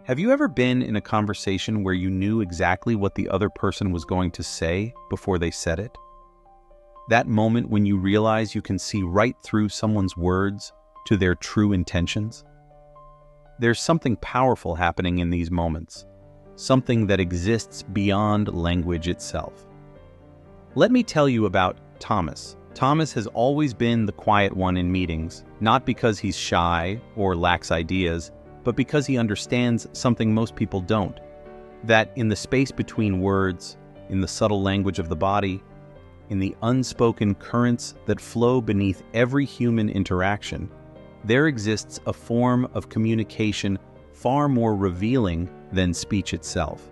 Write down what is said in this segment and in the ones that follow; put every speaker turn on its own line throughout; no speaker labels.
Have you ever been in a conversation where you knew exactly what the other person was going to say before they said it? That moment when you realize you can see right through someone's words to their true intentions? There's something powerful happening in these moments, something that exists beyond language itself. Let me tell you about Thomas. Thomas has always been the quiet one in meetings, not because he's shy or lacks ideas, but because he understands something most people don't, that in the space between words, in the subtle language of the body, in the unspoken currents that flow beneath every human interaction, there exists a form of communication far more revealing than speech itself.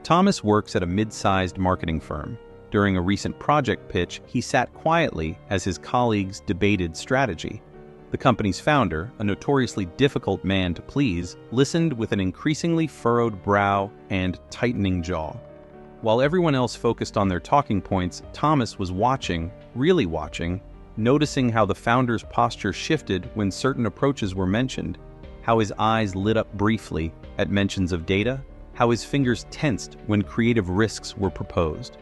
Thomas works at a mid-sized marketing firm. During a recent project pitch, he sat quietly as his colleagues debated strategy. The company's founder, a notoriously difficult man to please, listened with an increasingly furrowed brow and tightening jaw. While everyone else focused on their talking points, Thomas was watching, really watching, noticing how the founder's posture shifted when certain approaches were mentioned, how his eyes lit up briefly at mentions of data, how his fingers tensed when creative risks were proposed.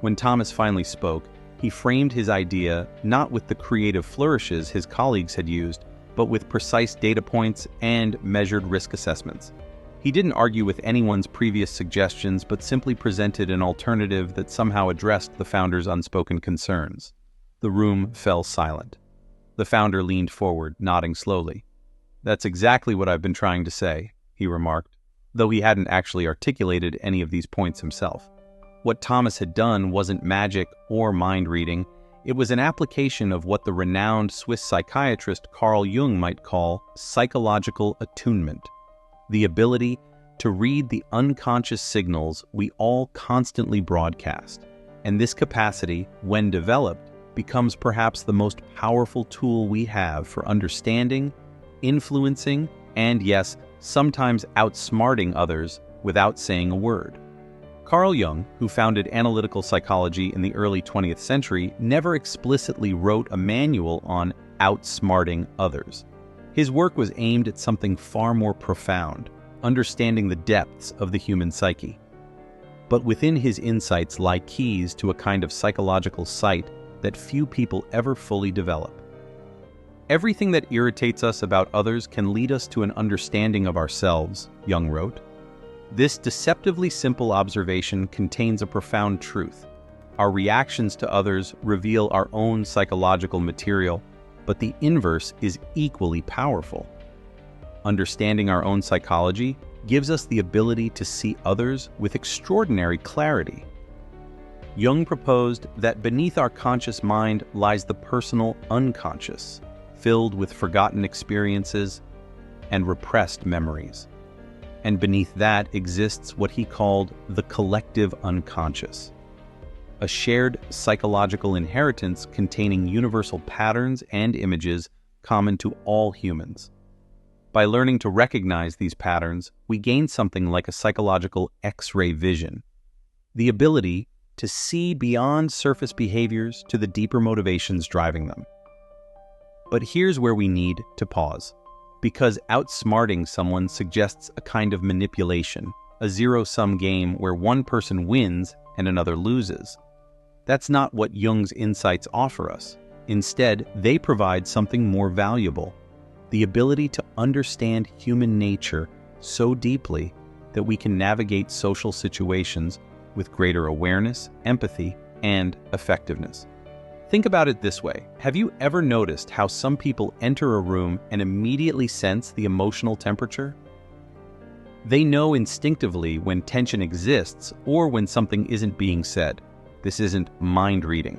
When Thomas finally spoke, he framed his idea not with the creative flourishes his colleagues had used, but with precise data points and measured risk assessments. He didn't argue with anyone's previous suggestions, but simply presented an alternative that somehow addressed the founder's unspoken concerns. The room fell silent. The founder leaned forward, nodding slowly. "That's exactly what I've been trying to say," he remarked, though he hadn't actually articulated any of these points himself. What Thomas had done wasn't magic or mind reading. It was an application of what the renowned Swiss psychiatrist Carl Jung might call psychological attunement, the ability to read the unconscious signals we all constantly broadcast. And this capacity, when developed, becomes perhaps the most powerful tool we have for understanding, influencing, and yes, sometimes outsmarting others without saying a word. Carl Jung, who founded analytical psychology in the early 20th century, never explicitly wrote a manual on outsmarting others. His work was aimed at something far more profound, understanding the depths of the human psyche. But within his insights lie keys to a kind of psychological sight that few people ever fully develop. Everything that irritates us about others can lead us to an understanding of ourselves, Jung wrote. This deceptively simple observation contains a profound truth. Our reactions to others reveal our own psychological material, but the inverse is equally powerful. Understanding our own psychology gives us the ability to see others with extraordinary clarity. Jung proposed that beneath our conscious mind lies the personal unconscious, filled with forgotten experiences and repressed memories. And beneath that exists what he called the collective unconscious, a shared psychological inheritance containing universal patterns and images common to all humans. By learning to recognize these patterns, we gain something like a psychological X-ray vision, the ability to see beyond surface behaviors to the deeper motivations driving them. But here's where we need to pause. Because outsmarting someone suggests a kind of manipulation, a zero-sum game where one person wins and another loses. That's not what Jung's insights offer us. Instead, they provide something more valuable, the ability to understand human nature so deeply that we can navigate social situations with greater awareness, empathy, and effectiveness. Think about it this way. Have you ever noticed how some people enter a room and immediately sense the emotional temperature? They know instinctively when tension exists or when something isn't being said. This isn't mind reading.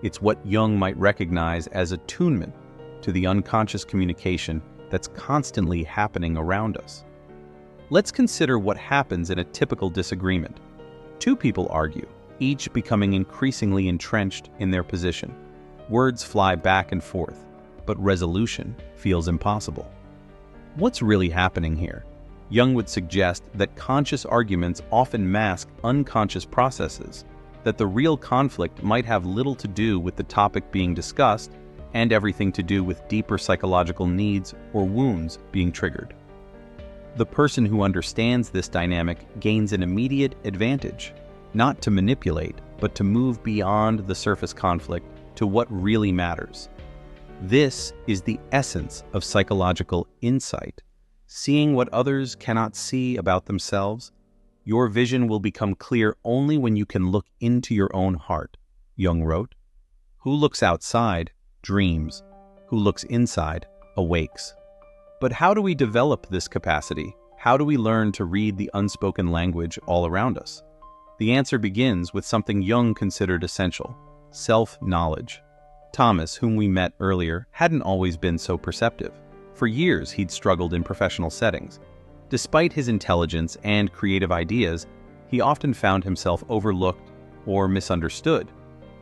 It's what Jung might recognize as attunement to the unconscious communication that's constantly happening around us. Let's consider what happens in a typical disagreement. Two people argue, each becoming increasingly entrenched in their position. Words fly back and forth, but resolution feels impossible. What's really happening here? Jung would suggest that conscious arguments often mask unconscious processes, that the real conflict might have little to do with the topic being discussed and everything to do with deeper psychological needs or wounds being triggered. The person who understands this dynamic gains an immediate advantage, not to manipulate, but to move beyond the surface conflict to what really matters. This is the essence of psychological insight, seeing what others cannot see about themselves. Your vision will become clear only when you can look into your own heart, Jung wrote. Who looks outside dreams. Who looks inside awakes. But how do we develop this capacity? How do we learn to read the unspoken language all around us? The answer begins with something Jung considered essential: self-knowledge. Thomas, whom we met earlier, hadn't always been so perceptive. For years, he'd struggled in professional settings. Despite his intelligence and creative ideas, he often found himself overlooked or misunderstood.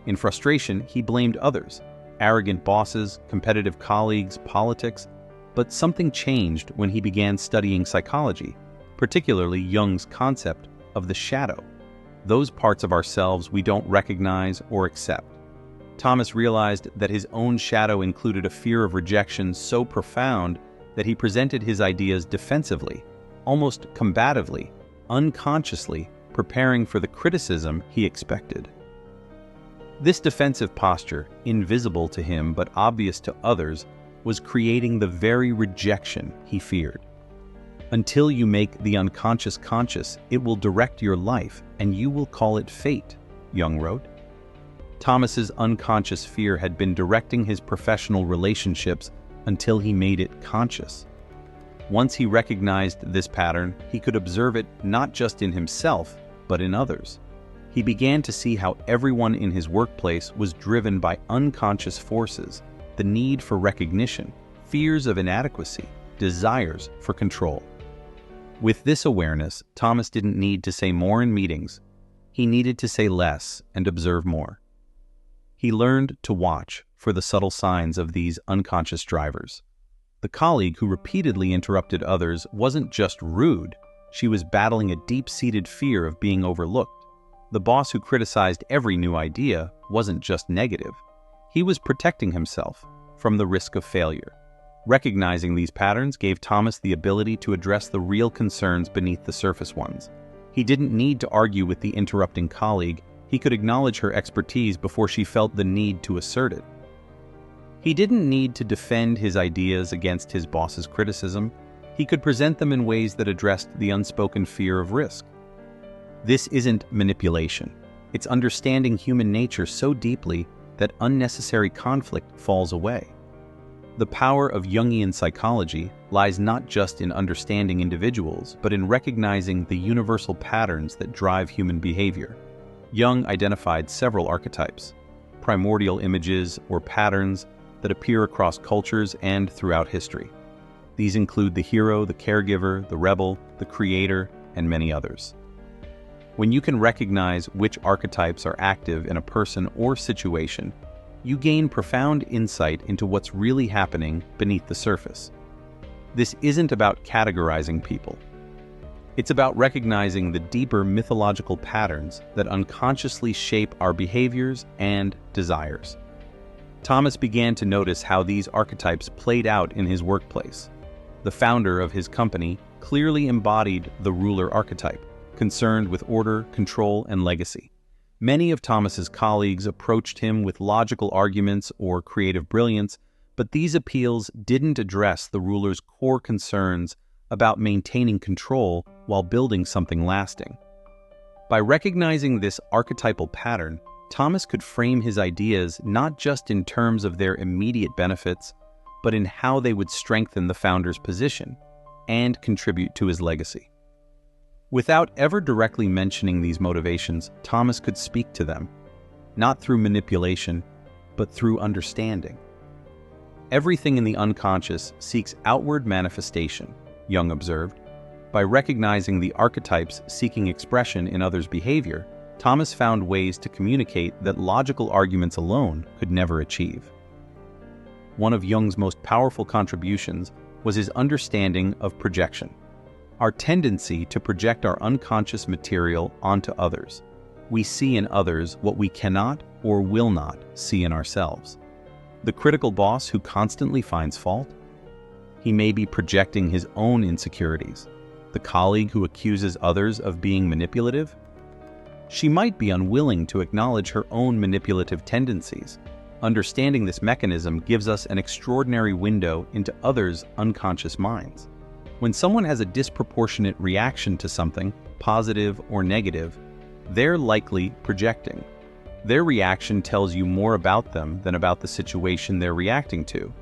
In frustration, he blamed others: arrogant bosses, competitive colleagues, politics. But something changed when he began studying psychology, particularly Jung's concept of the shadow, those parts of ourselves we don't recognize or accept. Thomas realized that his own shadow included a fear of rejection so profound that he presented his ideas defensively, almost combatively, unconsciously, preparing for the criticism he expected. This defensive posture, invisible to him but obvious to others, was creating the very rejection he feared. Until you make the unconscious conscious, it will direct your life, and you will call it fate, Jung wrote. Thomas's unconscious fear had been directing his professional relationships until he made it conscious. Once he recognized this pattern, he could observe it not just in himself, but in others. He began to see how everyone in his workplace was driven by unconscious forces: the need for recognition, fears of inadequacy, desires for control. With this awareness, Thomas didn't need to say more in meetings. He needed to say less and observe more. He learned to watch for the subtle signs of these unconscious drivers. The colleague who repeatedly interrupted others wasn't just rude, she was battling a deep-seated fear of being overlooked. The boss who criticized every new idea wasn't just negative. He was protecting himself from the risk of failure. Recognizing these patterns gave Thomas the ability to address the real concerns beneath the surface ones. He didn't need to argue with the interrupting colleague. He could acknowledge her expertise before she felt the need to assert it. He didn't need to defend his ideas against his boss's criticism. He could present them in ways that addressed the unspoken fear of risk. This isn't manipulation. It's understanding human nature so deeply that unnecessary conflict falls away. The power of Jungian psychology lies not just in understanding individuals, but in recognizing the universal patterns that drive human behavior. Jung identified several archetypes, primordial images or patterns that appear across cultures and throughout history. These include the hero, the caregiver, the rebel, the creator, and many others. When you can recognize which archetypes are active in a person or situation, you gain profound insight into what's really happening beneath the surface. This isn't about categorizing people. It's about recognizing the deeper mythological patterns that unconsciously shape our behaviors and desires. Thomas began to notice how these archetypes played out in his workplace. The founder of his company clearly embodied the ruler archetype, concerned with order, control, and legacy. Many of Thomas's colleagues approached him with logical arguments or creative brilliance, but these appeals didn't address the ruler's core concerns about maintaining control while building something lasting. By recognizing this archetypal pattern, Thomas could frame his ideas not just in terms of their immediate benefits, but in how they would strengthen the founder's position and contribute to his legacy. Without ever directly mentioning these motivations, Thomas could speak to them, not through manipulation, but through understanding. Everything in the unconscious seeks outward manifestation, Jung observed. By recognizing the archetypes seeking expression in others' behavior, Thomas found ways to communicate that logical arguments alone could never achieve. One of Jung's most powerful contributions was his understanding of projection, our tendency to project our unconscious material onto others. We see in others what we cannot or will not see in ourselves. The critical boss who constantly finds fault? He may be projecting his own insecurities. the colleague who accuses others of being manipulative? She might be unwilling to acknowledge her own manipulative tendencies. Understanding this mechanism gives us an extraordinary window into others' unconscious minds. When someone has a disproportionate reaction to something, positive or negative, they're likely projecting. Their reaction tells you more about them than about the situation they're reacting to.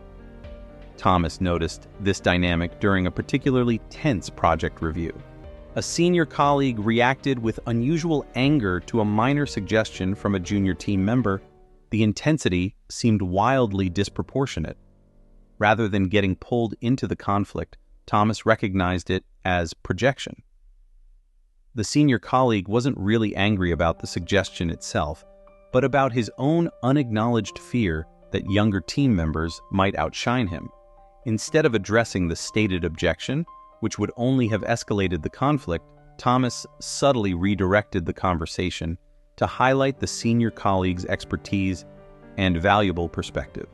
Thomas noticed this dynamic during a particularly tense project review. A senior colleague reacted with unusual anger to a minor suggestion from a junior team member. The intensity seemed wildly disproportionate. Rather than getting pulled into the conflict, Thomas recognized it as projection. The senior colleague wasn't really angry about the suggestion itself, but about his own unacknowledged fear that younger team members might outshine him. Instead of addressing the stated objection, which would only have escalated the conflict, Thomas subtly redirected the conversation to highlight the senior colleague's expertise and valuable perspective.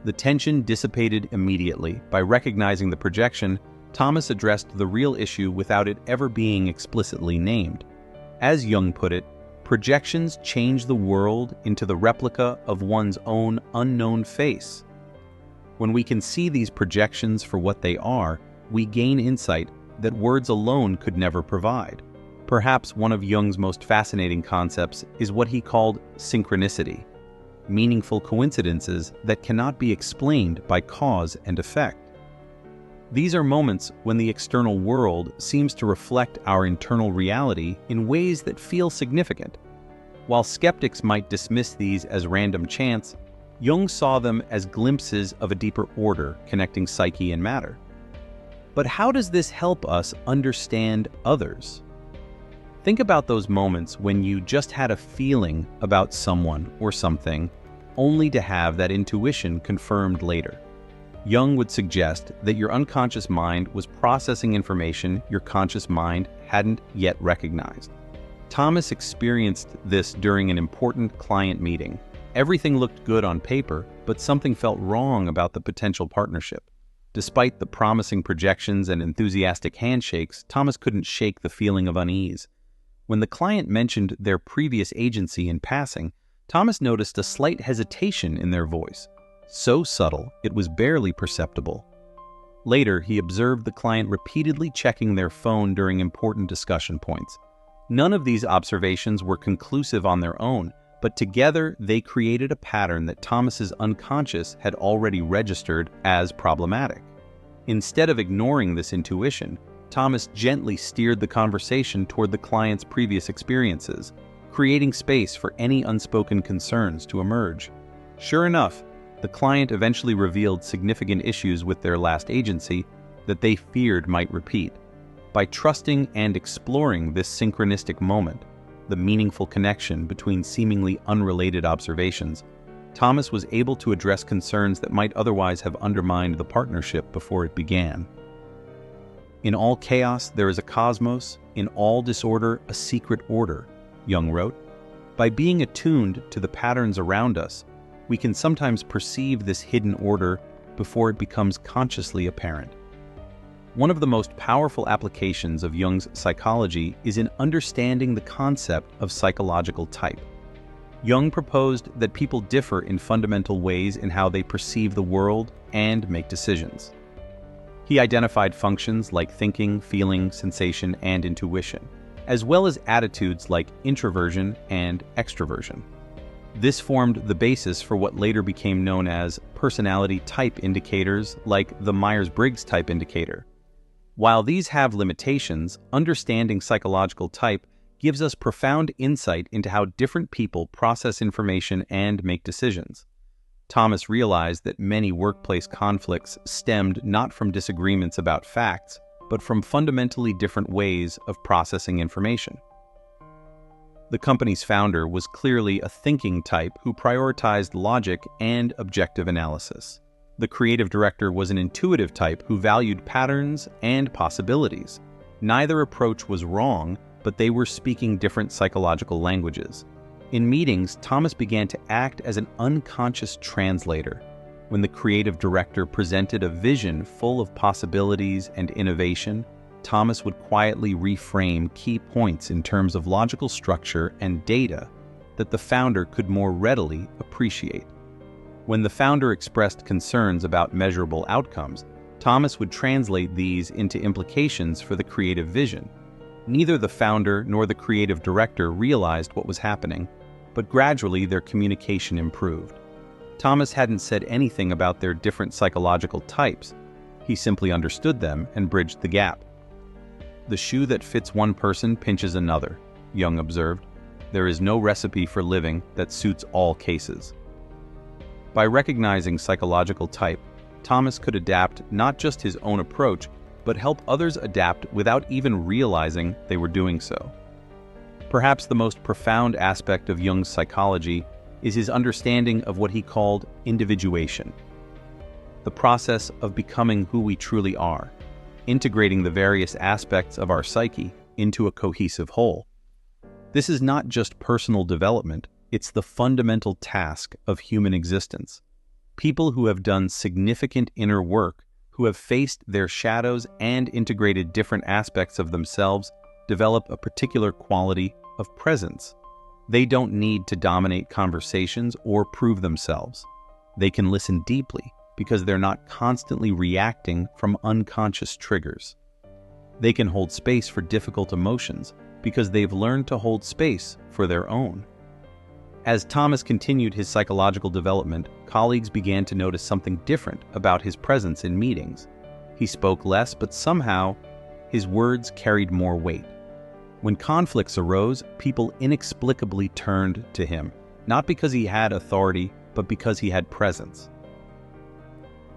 The tension dissipated immediately. By recognizing the projection, Thomas addressed the real issue without it ever being explicitly named. As Jung put it, projections change the world into the replica of one's own unknown face. When we can see these projections for what they are, we gain insight that words alone could never provide. Perhaps one of Jung's most fascinating concepts is what he called synchronicity, meaningful coincidences that cannot be explained by cause and effect. These are moments when the external world seems to reflect our internal reality in ways that feel significant. While skeptics might dismiss these as random chance, Jung saw them as glimpses of a deeper order connecting psyche and matter. But how does this help us understand others? Think about those moments when you just had a feeling about someone or something, only to have that intuition confirmed later. Jung would suggest that your unconscious mind was processing information your conscious mind hadn't yet recognized. Thomas experienced this during an important client meeting. Everything looked good on paper, but something felt wrong about the potential partnership. Despite the promising projections and enthusiastic handshakes, Thomas couldn't shake the feeling of unease. When the client mentioned their previous agency in passing, Thomas noticed a slight hesitation in their voice. So subtle, it was barely perceptible. Later, he observed the client repeatedly checking their phone during important discussion points. None of these observations were conclusive on their own, but together they created a pattern that Thomas's unconscious had already registered as problematic. Instead of ignoring this intuition, Thomas gently steered the conversation toward the client's previous experiences, creating space for any unspoken concerns to emerge. Sure enough, the client eventually revealed significant issues with their last agency that they feared might repeat. By trusting and exploring this synchronistic moment, the meaningful connection between seemingly unrelated observations, Thomas was able to address concerns that might otherwise have undermined the partnership before it began. In all chaos, there is a cosmos. In all disorder, a secret order, Jung wrote. By being attuned to the patterns around us, we can sometimes perceive this hidden order before it becomes consciously apparent. One of the most powerful applications of Jung's psychology is in understanding the concept of psychological type. Jung proposed that people differ in fundamental ways in how they perceive the world and make decisions. He identified functions like thinking, feeling, sensation, and intuition, as well as attitudes like introversion and extroversion. This formed the basis for what later became known as personality type indicators, like the Myers-Briggs type indicator. While these have limitations, understanding psychological type gives us profound insight into how different people process information and make decisions. Thomas realized that many workplace conflicts stemmed not from disagreements about facts, but from fundamentally different ways of processing information. The company's founder was clearly a thinking type who prioritized logic and objective analysis. The creative director was an intuitive type who valued patterns and possibilities. Neither approach was wrong, but they were speaking different psychological languages. In meetings, Thomas began to act as an unconscious translator. When the creative director presented a vision full of possibilities and innovation, Thomas would quietly reframe key points in terms of logical structure and data that the founder could more readily appreciate. When the founder expressed concerns about measurable outcomes, Thomas would translate these into implications for the creative vision. Neither the founder nor the creative director realized what was happening, but gradually their communication improved. Thomas hadn't said anything about their different psychological types. He simply understood them and bridged the gap. "The shoe that fits one person pinches another," Jung observed. "There is no recipe for living that suits all cases." By recognizing psychological type, Thomas could adapt not just his own approach, but help others adapt without even realizing they were doing so. Perhaps the most profound aspect of Jung's psychology is his understanding of what he called individuation, the process of becoming who we truly are, integrating the various aspects of our psyche into a cohesive whole. This is not just personal development, it's the fundamental task of human existence. People who have done significant inner work, who have faced their shadows and integrated different aspects of themselves, develop a particular quality of presence. They don't need to dominate conversations or prove themselves. They can listen deeply because they're not constantly reacting from unconscious triggers. They can hold space for difficult emotions because they've learned to hold space for their own. As Thomas continued his psychological development, colleagues began to notice something different about his presence in meetings. He spoke less, but somehow his words carried more weight. When conflicts arose, people inexplicably turned to him, not because he had authority, but because he had presence.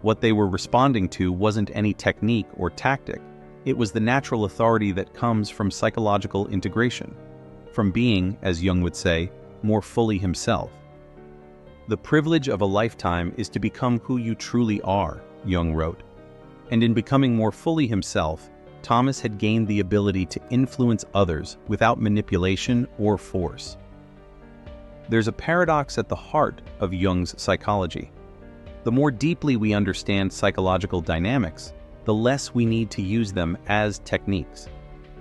What they were responding to wasn't any technique or tactic. It was the natural authority that comes from psychological integration, from being, as Jung would say, more fully himself. "The privilege of a lifetime is to become who you truly are," Jung wrote. And in becoming more fully himself, Thomas had gained the ability to influence others without manipulation or force. There's a paradox at the heart of Jung's psychology. The more deeply we understand psychological dynamics, the less we need to use them as techniques.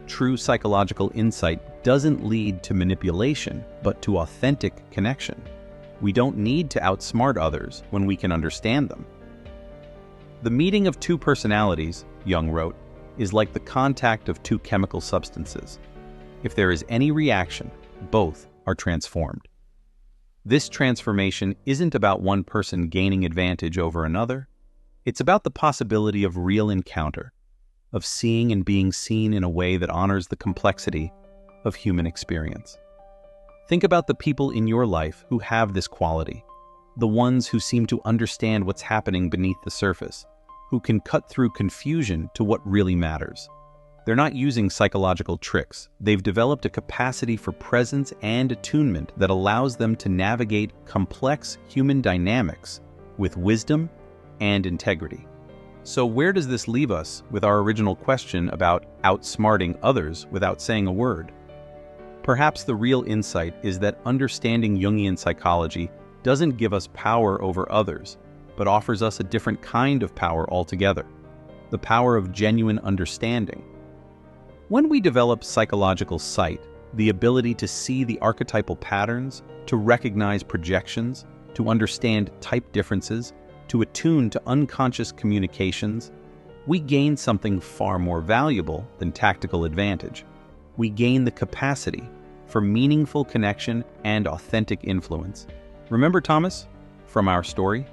True psychological insight doesn't lead to manipulation, but to authentic connection. We don't need to outsmart others when we can understand them. "The meeting of two personalities," Jung wrote, "is like the contact of two chemical substances. If there is any reaction, both are transformed." This transformation isn't about one person gaining advantage over another. It's about the possibility of real encounter, of seeing and being seen in a way that honors the complexity of human experience. Think about the people in your life who have this quality, the ones who seem to understand what's happening beneath the surface, who can cut through confusion to what really matters. They're not using psychological tricks. They've developed a capacity for presence and attunement that allows them to navigate complex human dynamics with wisdom and integrity. So where does this leave us with our original question about outsmarting others without saying a word? Perhaps the real insight is that understanding Jungian psychology doesn't give us power over others, but offers us a different kind of power altogether, the power of genuine understanding. When we develop psychological sight, the ability to see the archetypal patterns, to recognize projections, to understand type differences, to attune to unconscious communications, we gain something far more valuable than tactical advantage. We gain the capacity for meaningful connection and authentic influence. Remember Thomas from our story?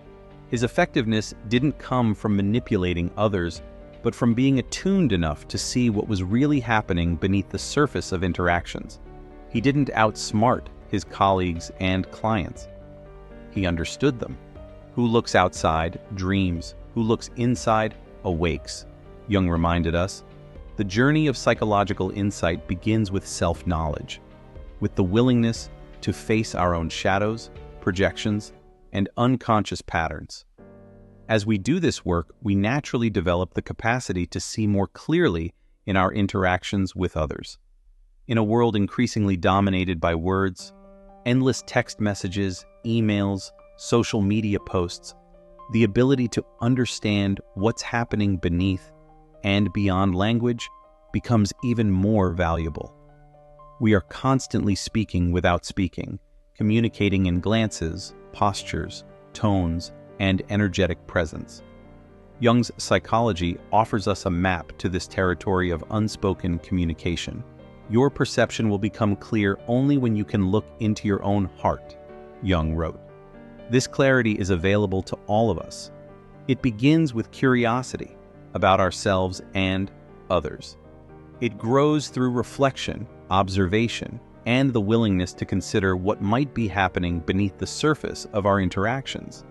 His effectiveness didn't come from manipulating others, but from being attuned enough to see what was really happening beneath the surface of interactions. He didn't outsmart his colleagues and clients. He understood them. Who looks outside dreams, who looks inside awakes, Jung reminded us. The journey of psychological insight begins with self-knowledge, with the willingness to face our own shadows, projections, and unconscious patterns. As we do this work, we naturally develop the capacity to see more clearly in our interactions with others. In a world increasingly dominated by words, endless text messages, emails, social media posts, the ability to understand what's happening beneath and beyond language becomes even more valuable. We are constantly speaking without speaking, communicating in glances, postures, tones, and energetic presence. Jung's psychology offers us a map to this territory of unspoken communication. Your perception will become clear only when you can look into your own heart, Jung wrote. This clarity is available to all of us. It begins with curiosity about ourselves and others. It grows through reflection, observation, and the willingness to consider what might be happening beneath the surface of our interactions.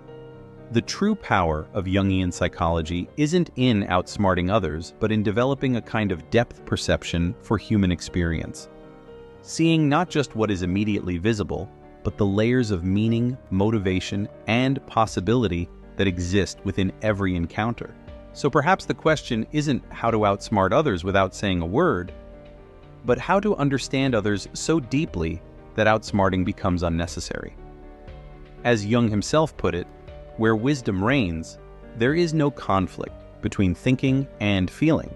The true power of Jungian psychology isn't in outsmarting others, but in developing a kind of depth perception for human experience. Seeing not just what is immediately visible, but the layers of meaning, motivation, and possibility that exist within every encounter. So perhaps the question isn't how to outsmart others without saying a word, but how to understand others so deeply that outsmarting becomes unnecessary. As Jung himself put it, where wisdom reigns, there is no conflict between thinking and feeling.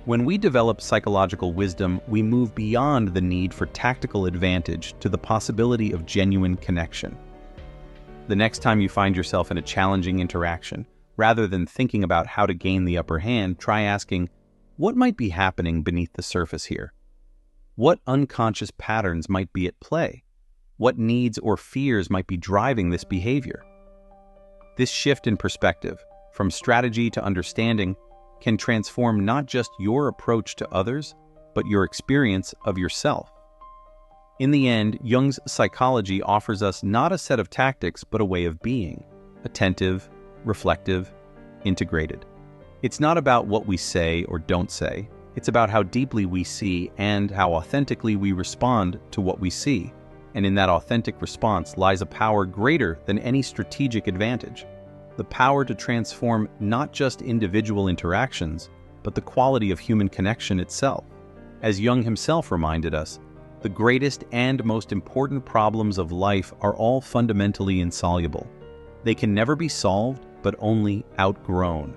When we develop psychological wisdom, we move beyond the need for tactical advantage to the possibility of genuine connection. The next time you find yourself in a challenging interaction, rather than thinking about how to gain the upper hand, try asking, what might be happening beneath the surface here? What unconscious patterns might be at play? What needs or fears might be driving this behavior? This shift in perspective, from strategy to understanding, can transform not just your approach to others, but your experience of yourself. In the end, Jung's psychology offers us not a set of tactics, but a way of being, attentive, reflective, integrated. It's not about what we say or don't say. It's about how deeply we see and how authentically we respond to what we see. And in that authentic response lies a power greater than any strategic advantage. The power to transform not just individual interactions, but the quality of human connection itself. As Jung himself reminded us, the greatest and most important problems of life are all fundamentally insoluble. They can never be solved, but only outgrown.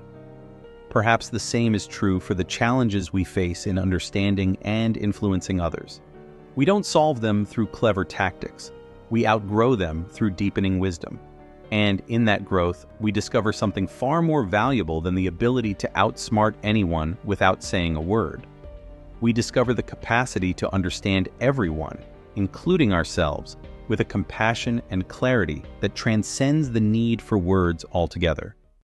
Perhaps the same is true for the challenges we face in understanding and influencing others. We don't solve them through clever tactics. We outgrow them through deepening wisdom. And in that growth, we discover something far more valuable than the ability to outsmart anyone without saying a word. We discover the capacity to understand everyone, including ourselves, with a compassion and clarity that transcends the need for words altogether.